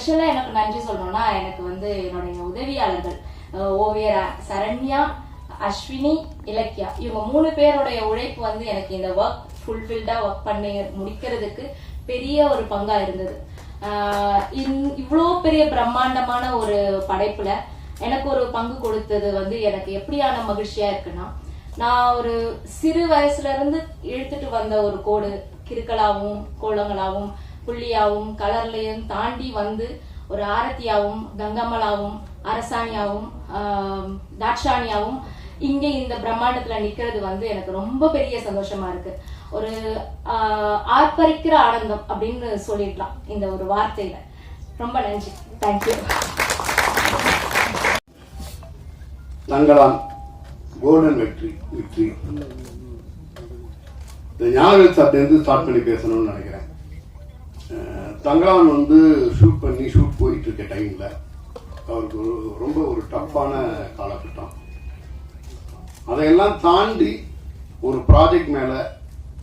ஸ்பெஷலாக எனக்கு நன்றி சொல்லணும்னா எனக்கு வந்து என்னுடைய உதவியாளர்கள் ஓவியர் சரண்யா, அஸ்வினி, இலக்கியா, இவங்க 3 பேருடைய உழைப்பு வந்து எனக்கு இந்த ஒர்க் ஃபுல்ஃபில்டாக ஒர்க் பண்ணி முடிக்கிறதுக்கு பெரிய ஒரு பங்கா இருந்தது. இவ்வளோ பெரிய பிரம்மாண்டமான ஒரு படைப்புல எனக்கு ஒரு பங்கு கொடுத்தது வந்து எனக்கு எப்படியான மகிழ்ச்சியா இருக்குன்னா, நான் ஒரு சிறு வயசுல இருந்து இழுத்துட்டு வந்த ஒரு கோடு கிறுக்கலாவும் கோலங்களாவும் புள்ளியாவும் கலர்லையும் தாண்டி வந்து ஒரு ஆரத்தியாவும் கங்கம்மலாவும் அரசாணியாவும் தாட்சாணியாவும் இங்கே இந்த பிரம்மாண்டத்துல நிக்கிறது வந்து எனக்கு ரொம்ப பெரிய சந்தோஷமா இருக்கு. ஒரு ஆர்ப்பரிக்கிற ஆனந்தம் அப்படின்னு சொல்லிடலாம் இந்த ஒரு வார்த்தையில. ரொம்ப நன்றி. தேங்க்யூ. தங்களான் கோல்டன் வெற்றி இந்த ஞாபகம் சாப்பிட்டு ஸ்டார்ட் பண்ணி பேசணும்னு நினைக்கிறேன். தங்களான் வந்து ஷூட் போயிட்டு இருக்க டைம்ல அவருக்கு ரொம்ப ஒரு டஃப்பான காலகட்டம். அதையெல்லாம் தாண்டி ஒரு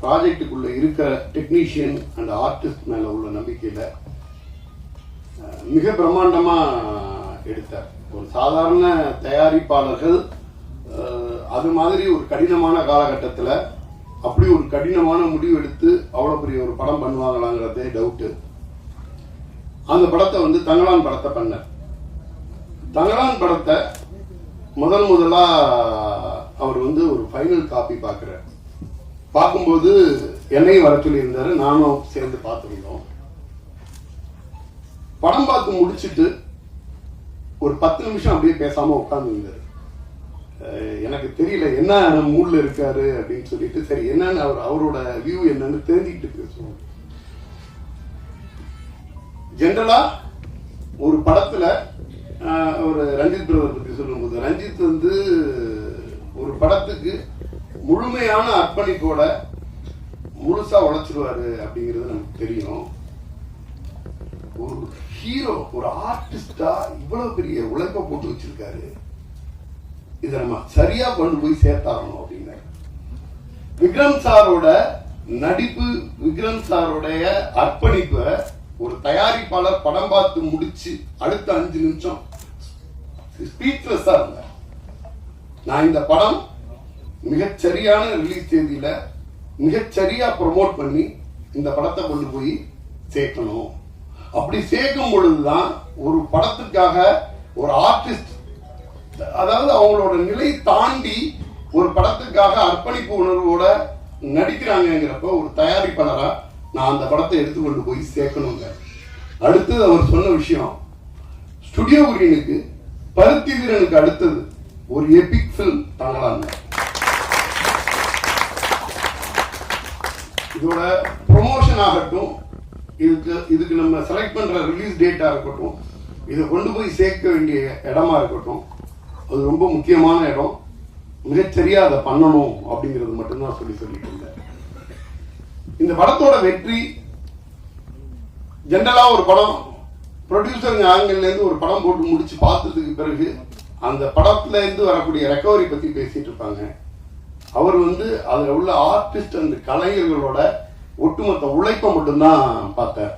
ப்ராஜெக்டுக்குள்ள இருக்கிற டெக்னீஷியன் அண்ட் ஆர்டிஸ்ட் மேல உள்ள நம்பிக்கையில மிக பிரம்மாண்டமா எடுத்தார். ஒரு சாதாரண தயாரிப்பாளர்கள் அது மாதிரி ஒரு கடினமான காலகட்டத்தில் அப்படி ஒரு கடினமான முடிவு எடுத்து அவ்வளோ பெரிய ஒரு படம் பண்ணுவாங்களாங்கிறதே டவுட்டு. அந்த படத்தை வந்து தங்களான் படத்தை பண்ணார். தங்களான் படத்தை முதலா அவர் வந்து ஒரு ஃபைனல் காப்பி பார்க்குறார். பார்க்கும்போது என்னையும் வர சொல்லியிருந்தாரு, நானும் சேர்ந்து பார்த்துருந்தோம். படம் பார்த்து முடிச்சுட்டு ஒரு 10 நிமிஷம் அப்படியே பேசாம உட்கார்ந்து இருந்தாரு. எனக்கு தெரியல என்ன மூட்ல இருக்காரு அப்படின்னு சொல்லிட்டு, சரி என்னன்னு அவரோட வியூ என்னன்னு தெரிஞ்சுக்கிட்டு பேசுவோம். ஜென்ரலா ஒரு படத்துல ஒரு ரஞ்சித் பிரதர் பத்தி சொல்லும்போது, ரஞ்சித் வந்து ஒரு படத்துக்கு முழுமையான அர்ப்பணிப்போட முழுசா உழைச்சிருவாரு அப்படிங்கிறது நமக்கு தெரியும். ஒரு ஹீரோ, ஒரு ஆர்டிஸ்டா இவ்வளவு பெரிய உழைப்ப போட்டு வச்சிருக்காரு, இதை நம்ம சரியா கொண்டு போய் சேர்த்தாகணும் அப்படின்னு. விக்ரம் சாரோட நடிப்பு, விக்ரம் சாரோடைய அர்ப்பணிப்பை ஒரு தயாரிப்பாளர் படம் பார்த்து முடிச்சு அடுத்த 5 நிமிஷம் ஸ்பீச்லெஸ்ஸா இருந்தார். நான் இந்த படம் மிகச்சரியான ரிலீஸ் தேதியில மிகச்சரியா ப்ரொமோட் பண்ணி இந்த படத்தை கொண்டு போய் சேர்க்கணும். அப்படி சேர்க்கும் பொழுதுதான் ஒரு படத்துக்காக ஒரு ஆர்டிஸ்ட், அதாவது அவங்களோட நிலை தாண்டி ஒரு படத்துக்காக அர்ப்பணிப்பு உணர்வோட நடிக்கிறாங்கிறப்ப ஒரு தயாரிப்பாளரா நான் அந்த படத்தை எடுத்துக்கொண்டு போய் சேர்க்கணுங்க. அடுத்து அவர் சொன்ன விஷயம், ஸ்டுடியோ உரியனுக்கு பருத்தி வீரனுக்கு அடுத்தது ஒரு எபிக் பிலிம் தங்களான். இதோட ப்ரொமோஷன் ஆகட்டும், இதுக்கு நம்ம செலக்ட் பண்ற ரிலீஸ் டேட்டா இருக்கட்டும், இதை கொண்டு போய் சேர்க்க வேண்டிய இடமா இருக்கட்டும், அது ரொம்ப முக்கியமான இடம். மிகச்சரியா அதை பண்ணணும் அப்படிங்கிறது மட்டும்தான் சொல்லிட்டு இருந்தேன். இந்த படத்தோட வெற்றி, ஜென்ரலா ஒரு படம் ப்ரொடியூசர் ஆங்கிள் இருந்து ஒரு படம் போட்டு முடிச்சு பார்த்ததுக்கு பிறகு அந்த படத்துல இருந்து வரக்கூடிய ரெக்கவரி பத்தி பேசிட்டு இருப்பாங்க. அவர் வந்து அதுல உள்ள ஆர்டிஸ்ட் அந்த கலைஞர்களோட ஒட்டுமொத்த உழைப்பை மட்டும்தான் பார்த்தார்.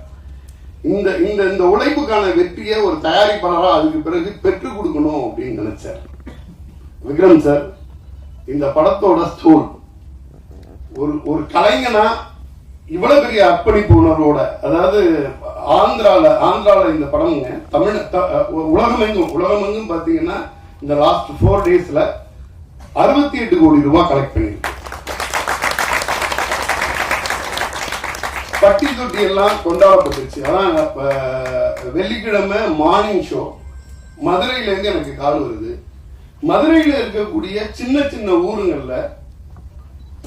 இந்த இந்த இந்த உழைப்புக்கான வெற்றியை ஒரு தயாரிப்பாளராக அதுக்கு பிறகு பெற்றுக் கொடுக்கணும் அப்படின்னு நினைச்சார் விக்ரம் சார். இந்த படத்தோட ஸ்டோல் ஒரு கலைஞனா இவ்வளவு பெரிய அர்ப்பணிப்பு உணர்வோட, அதாவது ஆந்திரால இந்த படம்ங்க உலகமெங்கும் பாத்தீங்கன்னா இந்த லாஸ்ட் 4 டேஸ்ல 68 கோடி ரூபாய் கலெக்ட் பண்ணிருக்கு. பட்டி தொட்டி எல்லாம் கொண்டாடப்பட்டுச்சு. அதான் வெள்ளிக்கிழமை மார்னிங் ஷோ மதுரையில இருந்து எனக்கு கால் வருது. மதுரையில இருக்கக்கூடிய சின்ன சின்ன ஊருங்கள்ல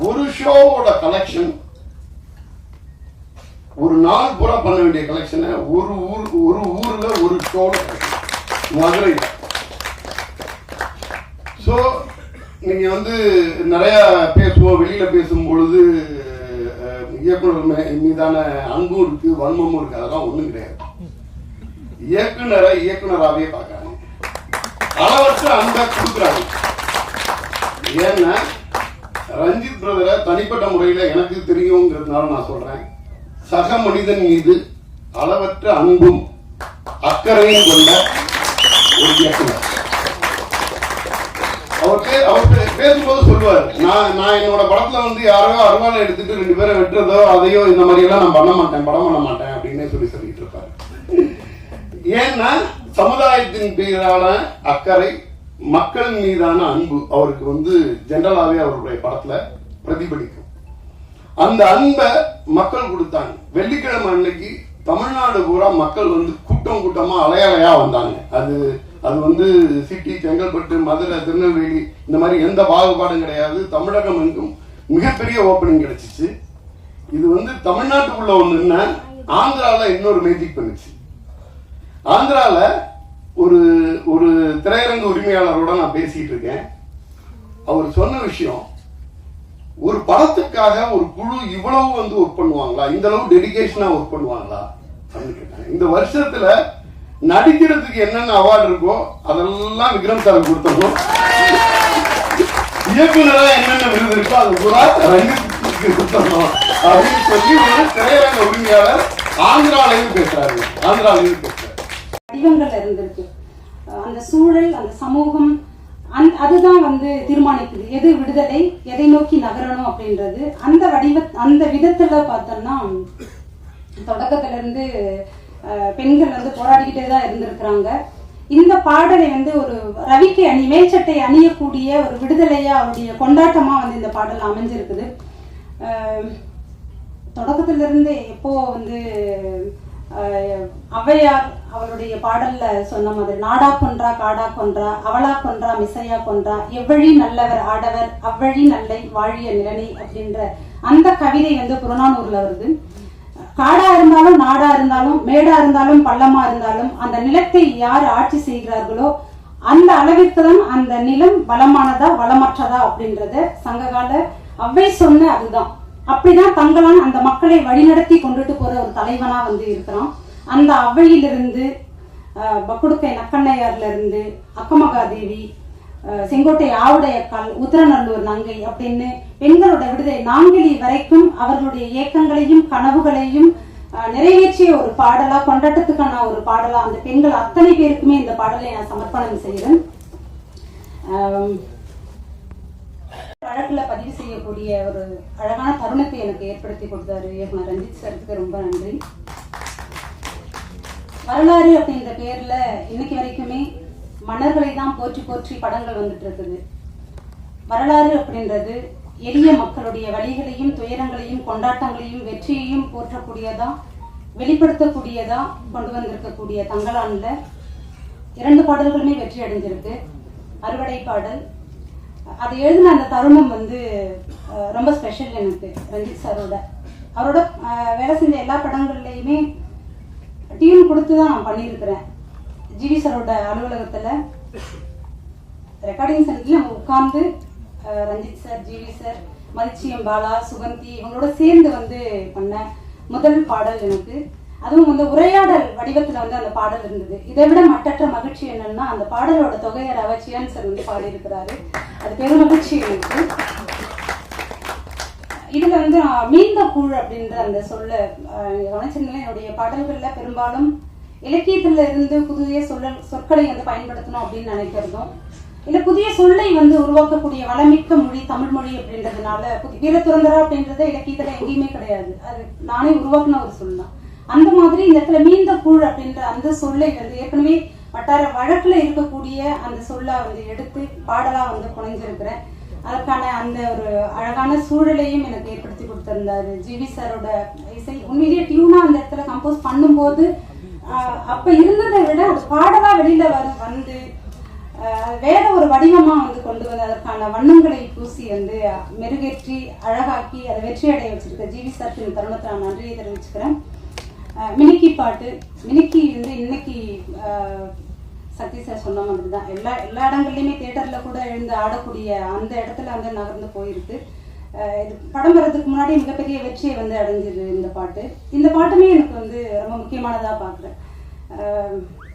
ஒரு ஷோவோட கலெக்ஷன், ஒரு நாள் பூரா பண்ண வேண்டிய கலெக்ஷனை ஒரு ஊர்ல ஒரு ஷோல மதுரையில. சோ நீங்க வந்து நிறைய பேசுவோம், வெளியில பேசும் பொழுது இயக்குனர் மீதான அன்பும் இருக்கு, வன்மமும் இருக்கு. அதெல்லாம் ஒண்ணும் கிடையாது. இயக்குனராகவே பார்க்கறாங்க, அளவற்ற அன்பை கொடுக்குறாங்க. ஏன்னா ரஞ்சித் பிரதரை தனிப்பட்ட முறையில எனக்கு தெரியுங்கிறதுனால நான் சொல்றேன், சக மனிதன் மீது அளவற்ற அன்பும் அக்கறையும் கொண்ட ஒரு இயக்குனர். அவர் பேசும்போது சொல்லுவார், நான் என்னோட படத்துல வந்து யாரோ அருவாலை எடுத்துட்டு 2 பேரை வெட்டுறதோ அதையோ இந்த மாதிரி எல்லாம் நான் படம் பண்ண மாட்டேன் அப்படின்னு சொல்லிட்டு இருப்பாரு. ஏன்னா சமுதாயத்தின் மீதான அக்கறை, மக்கள் மீதான அன்பு அவருக்கு வந்து ஜெனரலாவே அவருடைய படத்துல பிரதிபலிக்கும். அந்த அன்பை மக்கள் கொடுத்தாங்க. வெள்ளிக்கிழமை அன்னைக்கு தமிழ்நாடு பூரா மக்கள் வந்து கூட்டமா அலையலையா வந்தாங்க. அது வந்து சிட்டி, செங்கல்பட்டு, மதுரை, திருநெல்வேலி இந்த மாதிரி எந்த பாகுபாடும் கிடையாது. தமிழகம் எங்கும் மிகப்பெரிய ஓப்பனிங் கிடைச்சிச்சு. இது வந்து தமிழ்நாட்டுக்குள்ள ஒண்ணுன்னா ஆந்திரால இன்னொரு மேஜிக் பண்ணுச்சு. ஆந்திரால ஒரு திரையரங்கு உரிமையாளரோட நான் பேசிட்டு இருக்கேன். அவர் சொன்ன விஷயம், ஒரு படத்துக்காக ஒரு குழு இவ்வளவு வந்து ஒர்க் பண்ணுவாங்களா, இந்த அளவு டெடிகேஷனா ஒர்க் பண்ணுவாங்களா அப்படின்னு கேட்டாங்க. இந்த வருஷத்துல நடிக்கிறதுக்கு என்னென்ன அவார்டு இருக்கோ அதெல்லாம் விக்ரம் சார் கொடுத்தோம். இயக்குனரா என்னென்ன விருது இருக்கோ அது பூரா ரஞ்சித்துக்கு கொடுத்தோம் அப்படின்னு சொல்லி ஒரு திரையரங்க உரிமையாளர் ஆந்திராலையும் பேசுறாரு. வடிவங்கள் இருந்திருக்கு. அந்த சூழல், அந்த சமூகம், அதுதான் வந்து தீர்மானிக்குது எது விடுதலை, எதை நோக்கி நகரணும் அப்படின்றது. அந்த விதத்துல பார்த்தோம்னா தொடக்கத்துல இருந்து பெண்கள் வந்து போராடிக்கிட்டே தான் இருந்திருக்கிறாங்க. இந்த பாடலை வந்து ஒரு ரவிக்கு மேல்சட்டை அணியக்கூடிய ஒரு விடுதலையா அவருடைய கொண்டாட்டமா வந்து இந்த பாடல் அமைஞ்சிருக்குது. தொடக்கத்துல இருந்து எப்போ வந்து ஔவையார் அவருடைய பாடல்ல சொன்ன மாதிரி, நாடா கொன்றா காடா கொன்றா அவளா கொன்றா மிசையா கொன்றா எவ்வழி நல்லவர் ஆடவர் அவ்வழி நல்லை வாழிய நிலனை அப்படின்ற அந்த கவிதை வந்து புறநானூர்ல வருது. காடா இருந்தாலும் நாடா இருந்தாலும் மேடா இருந்தாலும் பள்ளமா இருந்தாலும் அந்த நிலத்தை யார் ஆட்சி செய்கிறார்களோ அந்த அளவிற்கு தான் அந்த நிலம் வளமானதா வளமற்றதா அப்படின்றத சங்ககால ஔவை சொன்ன அதுதான். அப்படிதான் தங்களான் அந்த மக்களை வழிநடத்தி கொண்டுட்டு போற ஒரு தலைவனா வந்து இருக்கிறான். அந்த ஔவையிலிருந்து பக்குடுக்கை நக்கண்ணையார்ல இருந்து அக்கமகாதேவி, செங்கோட்டை ஆவுடையக்கால், உத்திரநல்லூர் நங்கை அப்படின்னு பெண்களோட விடுதலை நாங்கிலி வரைக்கும் அவர்களுடைய இயக்கங்களையும் கனவுகளையும் நிறைவேற்றிய ஒரு பாடலா, கொண்டாட்டத்துக்கான ஒரு பாடலா அந்த பெண்கள் அத்தனை பேருக்குமே இந்த பாடலை நான் சமர்ப்பணம் செய்கிறேன். வழக்குல பதிவு செய்யக்கூடிய ஒரு அழகான தருணத்தை எனக்கு ஏற்படுத்தி கொடுத்தாரு இயக்குனர் ரஞ்சித் சாருக்கு ரொம்ப நன்றி. வரலாறு அப்படின்ற பேர்ல இன்னைக்கு வரைக்குமே மன்னர்களை தான் போற்றி போற்றி படங்கள் வந்துட்டு இருக்குது. வரலாறு அப்படின்றது எளிய மக்களுடைய வழிகளையும் துயரங்களையும் கொண்டாட்டங்களையும் வெற்றியையும் போற்றக்கூடியதா, வெளிப்படுத்தக்கூடியதா கொண்டு வந்திருக்கக்கூடிய தங்களான்ல 2 பாடல்களுமே வெற்றி அடைஞ்சிருக்கு. அறுவடை பாடல், அது எழுதின அந்த தருணம் வந்து ரொம்ப ஸ்பெஷல் எனக்கு. ரஞ்சித் சாரோட அவரோட வேலை செஞ்ச எல்லா படங்கள்லையுமே டியூன் கொடுத்து தான் நான் பண்ணியிருக்கிறேன். ஜிவி சாரோட அலுவலகத்துல ரெக்கார்டிங் சென்டர்ல நம்ம உட்கார்ந்து Ranjith sir, GV sir, Mathichiyam Bala, Suganthi இவங்களோட சேர்ந்து வந்து பண்ண முதல் பாடல் எனக்கு. அதுவும் வந்து உரையாடல் வடிவத்துல வந்து அந்த பாடல் இருந்தது. இதை விட மட்டற்ற மகிழ்ச்சி என்னன்னா அந்த பாடலோட தொகையராக சியான் சார் வந்து பாடி இருக்கிறாரு. அது பெரும் மகிழ்ச்சி எனக்கு. இதுல வந்து மீந்த கூழ் அப்படின்ற அந்த சொல்ல கவனிச்சிருந்தேன். என்னுடைய பாடல்கள்ல பெரும்பாலும் இலக்கியத்துல இருந்து புதிய சொற்களை வந்து பயன்படுத்தணும் அப்படின்னு நினைக்கிறதும், இல்ல புதிய சொல்லை வந்து உருவாக்கக்கூடிய வளமிக்க மொழி தமிழ் மொழி அப்படின்றதுனால வீரத்துறந்தரா அப்படின்றத இலக்கியத்துல எங்கேயுமே கிடையாது. அது நானே உருவாக்குன ஒரு சொல் தான். அந்த மாதிரி இந்த இடத்துல மீந்த கூழ் அப்படின்ற அந்த சொல்லை வந்து ஏற்கனவே வட்டார வழக்குல இருக்கக்கூடிய அந்த சொல்ல வந்து எடுத்து பாடலா வந்து புனைஞ்சிருக்கிறேன். அதற்கான அந்த ஒரு அழகான சூழலையும் எனக்கு ஏற்படுத்தி கொடுத்திருந்தாரு ஜிவி சாரோட இசை. உண்மையிலேயே டியூனா அந்த இடத்துல கம்போஸ் பண்ணும்போது அப்ப இருந்ததை விட ஒரு பாடலா வெளியில வந்து வேற ஒரு வடிவமா வந்து கொண்டு வந்து அதற்கான வண்ணங்களை பூசி வந்து மெருகேற்றி அழகாக்கி அதை வெற்றி அடைய வச்சிருக்க ஜிவி சாருக்கு இந்த தருணத்தை நான் நன்றியை தெரிவிச்சுக்கிறேன். மினிக்கி பாட்டு, மினிக்கி வந்து இன்னைக்கு சக்தி சார் சொன்ன மாதிரி தான் எல்லா இடங்கள்லையுமே தியேட்டர்ல கூட எழுந்து ஆடக்கூடிய அந்த இடத்துல வந்து நகர்ந்து போயிருக்கு. இது படம் வர்றதுக்கு முன்னாடி மிகப்பெரிய வெற்றியை வந்து அடைஞ்சது இந்த பாட்டு. இந்த பாட்டுமே எனக்கு வந்து ரொம்ப முக்கியமானதா பாக்குறேன்.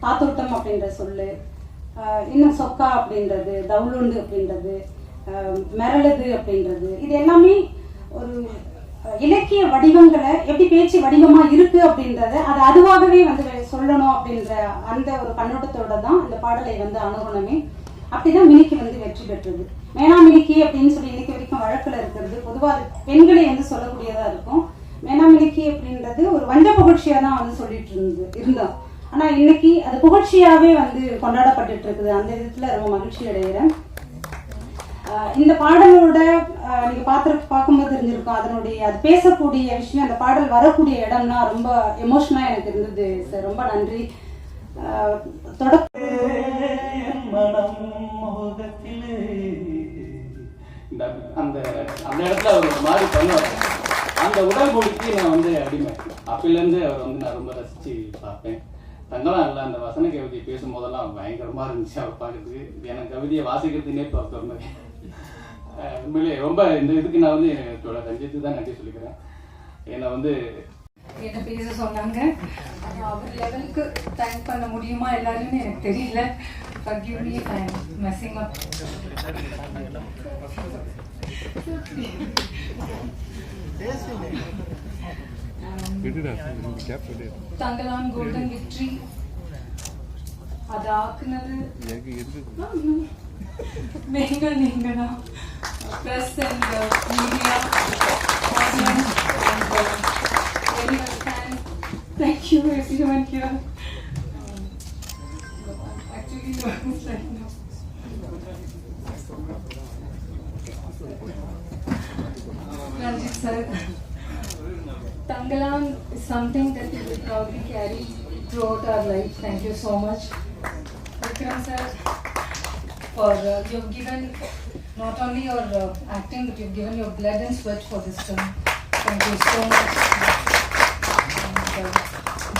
தாத்தோட்டம் அப்படின்ற சொல்லு, இன்னும் சொக்கா அப்படின்றது, தவுளுண்டு அப்படின்றது, மிரளுது அப்படின்றது, இது எல்லாமே ஒரு இலக்கிய வடிவங்களை எப்படி பேச்சு வடிவமா இருக்கு அப்படின்றத அது அதுவாகவே வந்து சொல்லணும் அப்படின்ற அந்த ஒரு கண்ணோட்டத்தோட தான் இந்த பாடலை வந்து அணுகணுமே. அப்படிதான் மினிக்கு வந்து வெற்றி பெற்றது. மேனா மினிக்கி அப்படின்னு சொல்லி இன்னைக்கு வரைக்கும் வழக்குல இருக்கிறது பொதுவாக பெண்களை வந்து சொல்லக்கூடியதா இருக்கும். மேனா மினிக்கி அப்படின்றது ஒரு வஞ்ச புகழ்ச்சியா தான் வந்து சொல்லிட்டு இருந்தோம். ஆனா இன்னைக்கு அது புகழ்ச்சியாவே வந்து கொண்டாடப்பட்டு இருக்குது. அந்த விதத்துல ரொம்ப மகிழ்ச்சி அடைகிறேன். இந்த பாடலோட நீங்க பார்க்கும்போது தெரிஞ்சிருக்கும் அதனுடைய அது பேசக்கூடிய விஷயம், அந்த பாடல் வரக்கூடிய இடம்லாம் ரொம்ப எமோஷனலா எனக்கு இருந்தது சார். ரொம்ப நன்றி. அந்த அந்த இடத்துல அவர் ஒரு மாதிரி பண்ணுவார். அந்த உடல் மொழிக்கு நான் வந்து அடிமை. அப்பையிலேருந்து அவர் வந்து நான் ரொம்ப ரசித்து பார்ப்பேன். தங்கலாம் இல்லை, அந்த வசன கவிதையை பேசும்போதெல்லாம் பயங்கரமாக இருந்துச்சு அவர் பார்க்குறதுக்கு. எனக்கு கவிதையை வாசிக்கிறதுனே ரொம்ப உண்மையிலே ரொம்ப இந்த இதுக்கு நான் வந்து என்னோட ரஞ்சித்துக்கு தான் நன்றி சொல்லிக்கிறேன். என்னை வந்து என்ன பேச சொன்னாங்க. அவர் லெவலுக்கு தேங்க் பண்ண முடியுமா எல்லாருமே எனக்கு தெரியல. Forgive me if I'm messing up. Thangalaan golden victory அது ஆக்குனது நீங்க தான். Press and media audience very much thanks. Thank you everyone here. Actually nervous right now. Ranjit sir, Tangalan is something that we will proudly carry throughout our life. Thank you so much. Vikram sir, for you have given not only your acting but you have given your blood and sweat for this film. Thank you so much.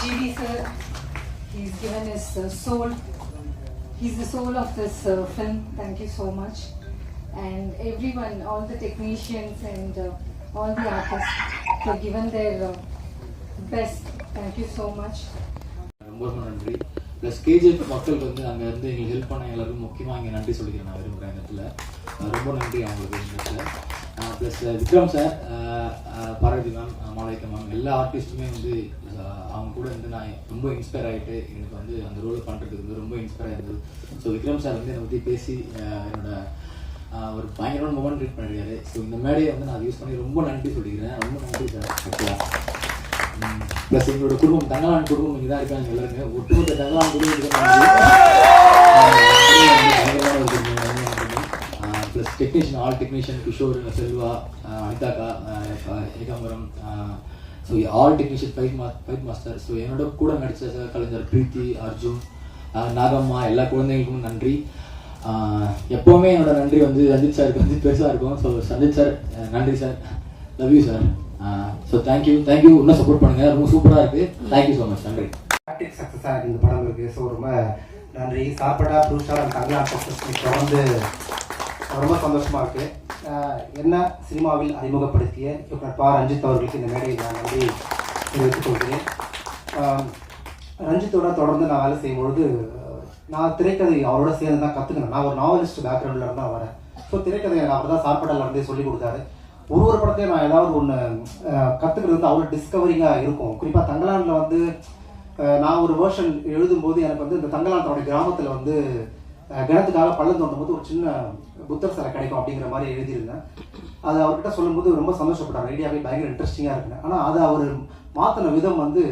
GD sir, he's given his soul. He's the soul of this film. Thank you so much. And everyone, all the technicians and all the artists, they've given their best. Thank you so much. ரொம்ப நன்றி. Plus KGF மக்களுக்கு வந்து அங்கே இருந்து எங்களுக்கு help பண்ண எல்லாருக்கும் முக்கியமாக இங்கே நன்றி சொல்லிக்கிறேன் நான் விரும்புகிறேன் இந்த இடத்துல. ரொம்ப நன்றி அவங்களுக்கு இந்த இடத்துல. Plus Vikram sir, Parvathy ma'am, Malaika ma'am, எல்லா ஆர்டிஸ்ட்டுமே வந்து அவங்க கூட வந்து நான் ரொம்ப இன்ஸ்பயர் ஆகிட்டு எனக்கு வந்து அந்த ரோல் பண்ணுறதுக்கு வந்து ரொம்ப இன்ஸ்பயர் ஆகிருந்தது. ஸோ விக்ரம் சார் வந்து என்னை பற்றி பேசி என்னோட ஒரு பயங்கரமான மூமெண்ட் க்ரியேட் பண்ணியிருக்காரு. ஸோ இந்த மேடையை வந்து நான் யூஸ் பண்ணி ரொம்ப நன்றி சொல்லிக்கிறேன். ரொம்ப நன்றி சார். ஆக்சுவலாக ப்ளஸ் எங்களோட குடும்பம், தங்கலான் குடும்பம் இங்கே தான் இருக்காங்க எல்லாருமே. ஒட்டுமொத்த தங்கலான் குடும்பத்துக்கு plus technician, all technician, Kishore, Selva, அனிதாக்கா, Ekambaram, so all technician, fight master. So என்னோட கூட நடித்த கலைஞர் பிரீத்தி, அர்ஜுன், நாகம்மா, எல்லா குழந்தைங்களுக்கும் நன்றி. எப்போவுமே என்னோட நன்றி வந்து ரஞ்சித் சாருக்கு வந்து பெருசாக இருக்கும். ஸோ சஞ்சித் சார் நன்றி sir, love you sir. So thank you இன்னும் சப்போர்ட் பண்ணுங்கள். ரொம்ப சூப்பராக இருக்குது. Thank you so much. நன்றி. ஆர்டிக் சக்ஸஸாக இருக்குது இந்த படம் இருக்குது. ஸோ ரொம்ப நன்றி. சாப்பிடா ப்ரூஷா தங்கலான் சக்ஸஸ் தொடர்ந்து ரொம்ப சந்தோஷமாக இருக்குது. என்ன சினிமாவில் அறிமுகப்படுத்திய இயக்குனர் பா ரஞ்சித் அவர்களுக்கு இந்த மேடையை நான் நன்றி தெரிவித்துக் கொள்கிறேன். ரஞ்சித்தோட தொடர்ந்து நான் வேலை செய்யும்பொழுது நான் திரைக்கதை அவரோட சேர்ந்து தான் கற்றுக்கினேன். நான் ஒரு நாவலிஸ்ட் பேக்ரவுண்டில் இருந்தால் வரேன். ஸோ திரைக்கதை அவர் தான் சாப்பாட்டில் இருந்தே சொல்லிக் கொடுத்தாரு. ஒரு படத்தையும் நான் ஏதாவது ஒன்று கற்றுக்கிறது வந்து அவ்வளோ டிஸ்கவரிங்காக இருக்கும். குறிப்பாக தங்கலானில் வந்து நான் ஒரு வேர்ஷன் எழுதும்போது எனக்கு வந்து இந்த தங்கலானோட கிராமத்தில் வந்து கிணத்துக்காக பள்ளம் தோண்டும் போது ஒரு சின்ன புத்தர் சிலை கிடைக்கும் அப்படிங்கிற மாதிரி எழுதியிருந்தேன். அது அவர்கிட்ட சொல்லும்போது ரொம்ப சந்தோஷப்பட்டார். ஐடியாவே பயங்கர இன்ட்ரெஸ்டிங்காக இருக்குன்னு. ஆனால் அதை அவர் மாற்றின விதம் வந்து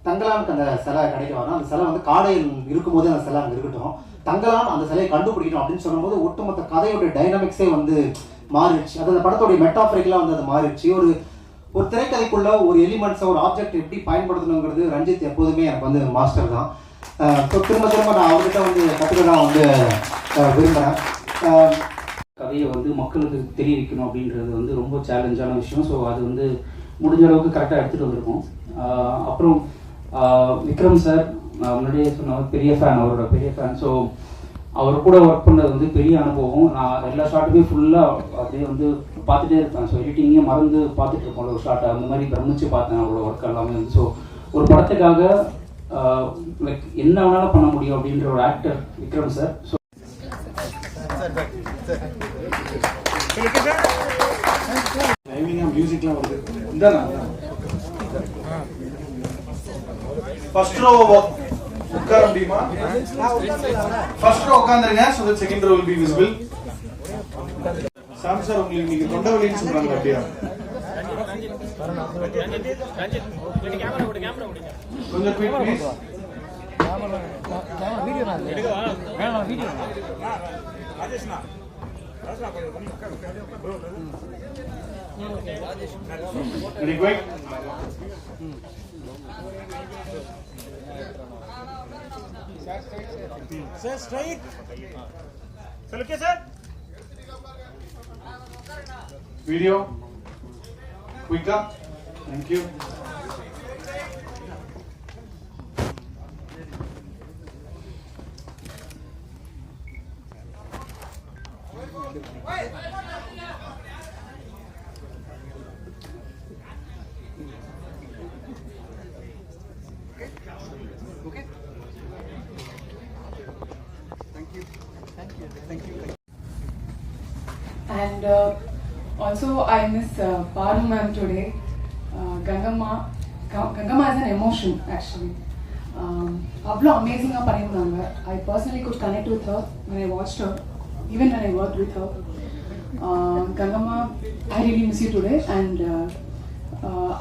தங்கலானுக்கு அந்த சிலை கிடைக்க வேணாம், அந்த சிலை வந்து காடையில் இருக்கும்போதே அந்த சிலை அங்கே இருக்கட்டும், தங்கலான் அந்த சிலையை கண்டுபிடிக்கணும் அப்படின்னு சொல்லும்போது ஒட்டுமொத்த கதையோட டைனாமிக்ஸே வந்து மாறிடுச்சு. அது அந்த படத்தோடைய மெட்டாஃபரிக்கெலாம் வந்து அது மாறிடுச்சு. ஒரு திரைக்கதைக்குள்ள ஒரு எலிமெண்ட்ஸை, ஒரு ஆப்ஜெக்ட் எப்படி பயன்படுத்தணுங்கிறது ரஞ்சித் எப்போதுமே எனக்கு வந்து மாஸ்டர் தான். ஸோ திரும்ப நான் அவர்கிட்ட வந்து கற்றுக்க தான் வந்து விரும்புகிறேன். கதையை வந்து மக்களுக்கு தெரிய வைக்கணும் அப்படின்றது வந்து ரொம்ப சேலஞ்சான விஷயம். ஸோ அது வந்து முடிஞ்ச அளவுக்கு கரெக்டாக எடுத்துகிட்டு வந்திருக்கோம். அப்புறம் விக்ரம் சார், முன்னாடியே சொன்ன பெரிய ஃபேன், அவரோட பெரிய ஃபேன். ஸோ அவர் கூட ஒர்க் பண்ணது வந்து பெரிய அனுபவம். நான் எல்லா ஷாட்டுமே ஃபுல்லாக அப்படியே வந்து பார்த்துட்டே இருப்பேன். ஸோ எடிட்டிங்கே மறந்து பார்த்துட்டு இருப்போம் ஒரு ஷாட்டை. அந்த மாதிரி பிரமிச்சு பார்த்தேன் அவரோட ஒர்க் எல்லாமே வந்து. ஸோ ஒரு படத்துக்காக லைக் என்ன வேணாலும் பண்ண முடியும் அப்படின்ற ஒரு ஆக்டர் விக்ரம் சார். ஸோ டைமிங்காக மியூசிக்லாம் வருது. இந்த ஃபர்ஸ்ட் ரோ உட்கார முடியுமா? ஃபர்ஸ்ட் ரோ உட்கார்ந்துருங்க so that second row will be visible. Sam sir உங்களுக்கு நீங்க தொண்டை வலின்னு சொல்றாங்க அப்படியே கொஞ்சம் quick please. Ready, quick. Sir, straight. Sir, look here, sir. Video. Quick up. Thank you. And also I miss Paru ma'am today. Gangamma is an emotion actually. Avlo amazing ah panniranga. I personally could connect with her when I watched her, even when I worked with her. Gangamma, I really miss you today. And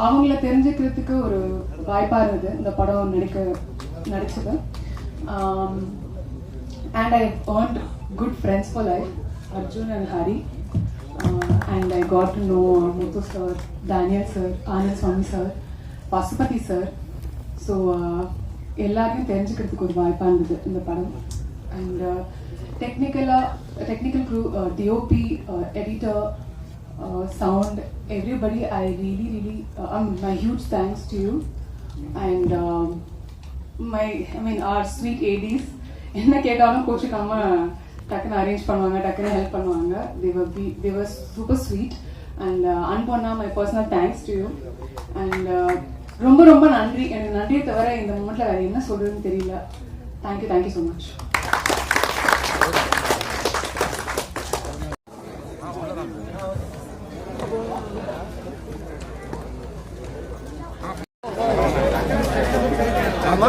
அவங்கள தெரிஞ்சுக்கிறதுக்கு ஒரு வாய்ப்பா இருந்தது இந்த படம் நடிச்சது. And I earned good friends for life, Arjun and Hari. And I got to know Muthu sir, Daniel sir, Anand Swami sir, Pasupati sir. So எல்லாரையும் தெரிஞ்சுக்கிறதுக்கு ஒரு வாய்ப்பா இருந்தது இந்த படம். And technical crew, DOP, editor, sound, everybody, I really my huge thanks to you. And our sweet ADs, என்ன கேட்டாலும் கோச்சிக்காம டக்குன்னு அரேஞ்ச் பண்ணுவாங்க, டக்குன்னு ஹெல்ப் பண்ணுவாங்க. they were super sweet. And அன்பண்ணா, my personal thanks to you. And ரொம்ப ரொம்ப நன்றி. எனக்கு நன்றியை தவிர இந்த மூமெண்ட்ல வேற என்ன சொல்றதுன்னு தெரியல. Thank you so much. ஆமா